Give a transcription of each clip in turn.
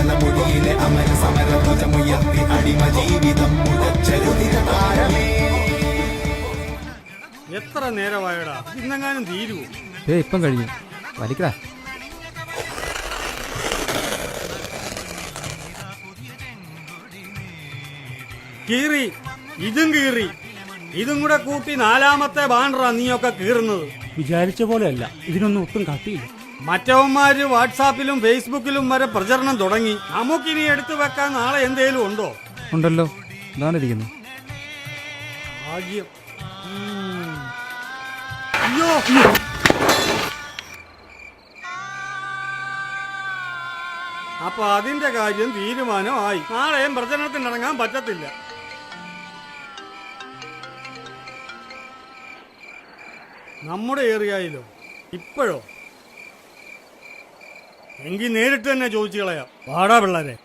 മലമൊഴിയിലെ അമര സമരധ്വജമുയർത്തി അടിമ ജീവിതം മുഴച്ചരുതിര താരമേ. എത്ര നേരമായടാ, ഇന്നെങ്ങാനും തീരുവോ? ഇപ്പം കഴിഞ്ഞു, വലിക്കടാ. കീറി, ഇതും കീറി, ഇതും കൂടെ കൂട്ടി 4ാമത്തെ ബാനറാ നീയൊക്കെ കീറുന്നത്. വിചാരിച്ച പോലെയല്ല, ഇതിനൊന്നും ഒട്ടും കട്ടിയില്ല. മറ്റവന്മാര് വാട്സാപ്പിലും ഫേസ്ബുക്കിലും വരെ പ്രചരണം തുടങ്ങി. നമുക്കിനി എടുത്തു വെക്കാൻ നാളെ എന്തേലും ഉണ്ടോ? ഉണ്ടല്ലോ, ഇതാണ് ഇരിക്കുന്നു. ഭാഗ്യം. അയ്യോ, അപ്പൊ അതിന്റെ കാര്യം തീരുമാനമായി. നാളെയും പ്രചരണത്തിനിറങ്ങാൻ പറ്റത്തില്ല. നമ്മുടെ ഏറിയയിലോ? ഇപ്പോഴോ? എങ്കിൽ നേരിട്ട് തന്നെ ചോദിച്ചു കളയാം. വാടാ പിള്ളേരെ.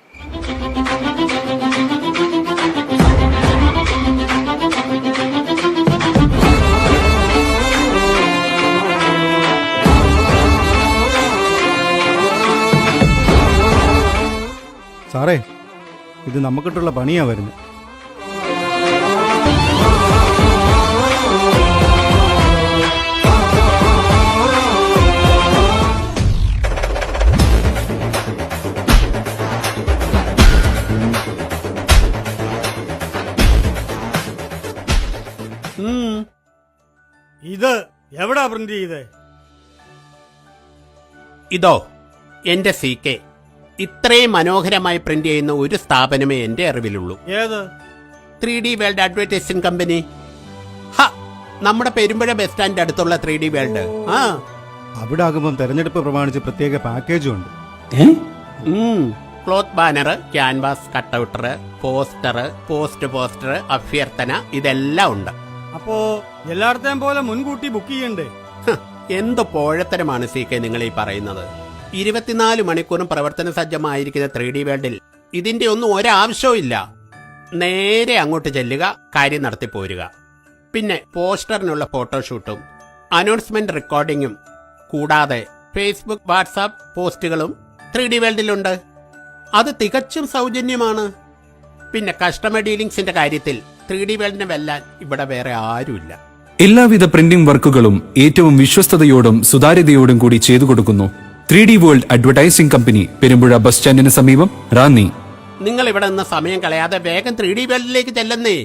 സാറേ, ഇത് നമുക്കിട്ടുള്ള പണിയാ വരുന്നത്. ഇത് എവിടാ പ്രിന്റ് ചെയ്തേ? ഇതോ എന്റെ CK. ഇത്രയും മനോഹരമായി പ്രിന്റ് ചെയ്യുന്ന ഒരു സ്ഥാപനമേ എന്റെ അറിവിലുള്ളൂ. ഏത്? 3D world advertising company. നമ്മുടെ പെരുമ്പുഴ ബസ് സ്റ്റാൻഡ് അടുത്തുള്ള 3D വേൾഡ്. അവിടെ ആകുമ്പോൾ തെരഞ്ഞെടുപ്പ് പ്രമാണിച്ച് പ്രത്യേക പാക്കേജും ഉണ്ട്. ക്ലോത്ത് ബാനർ, ക്യാൻവാസ്, കട്ടൗട്ടർ, പോസ്റ്റർ, പോസ്റ്റർ, അഭ്യർത്ഥന, ഇതെല്ലാം ഉണ്ട്. അപ്പോ എല്ലായിടത്തെയും പോലെ മുൻകൂട്ടി ബുക്ക് ചെയ്യണ്ടേ? എന്ത് പോഴത്തരമാണ് CK നിങ്ങൾ ഈ പറയുന്നത്? 24 മണിക്കൂറും പ്രവർത്തന സജ്ജമായിരിക്കുന്ന 3D വേൾഡിൽ ഇതിന്റെ ഒന്നും ഒരാവശ്യവും ഇല്ല. നേരെ അങ്ങോട്ട് ചെല്ലുക, കാര്യം നടത്തി പോരുക. പിന്നെ പോസ്റ്ററിനുള്ള ഫോട്ടോഷൂട്ടും അനൗൺസ്മെന്റ് റെക്കോർഡിങ്ങും കൂടാതെ ഫേസ്ബുക്ക്, വാട്സാപ്പ് പോസ്റ്റുകളും 3D വേൾഡിലുണ്ട്. അത് തികച്ചും സൗജന്യമാണ്. പിന്നെ കസ്റ്റമർ ഡീലിംഗ്സിന്റെ കാര്യത്തിൽ 3D വേൾഡിനെ വെല്ലാൻ ഇവിടെ വേറെ ആരുമില്ല. എല്ലാവിധ പ്രിന്റിംഗ് വർക്കുകളും ഏറ്റവും വിശ്വസ്തയോടും സുതാര്യതയോടും കൂടി ചെയ്തു കൊടുക്കുന്നു. 3D world advertising company, Perumpuzha bus സ്റ്റാൻഡിന് സമീപം, റാന്നി. നിങ്ങൾ ഇവിടെ നിന്ന് സമയം കളയാതെ വേഗം 3D വേൾഡിലേക്ക് ചെല്ലുന്നേ.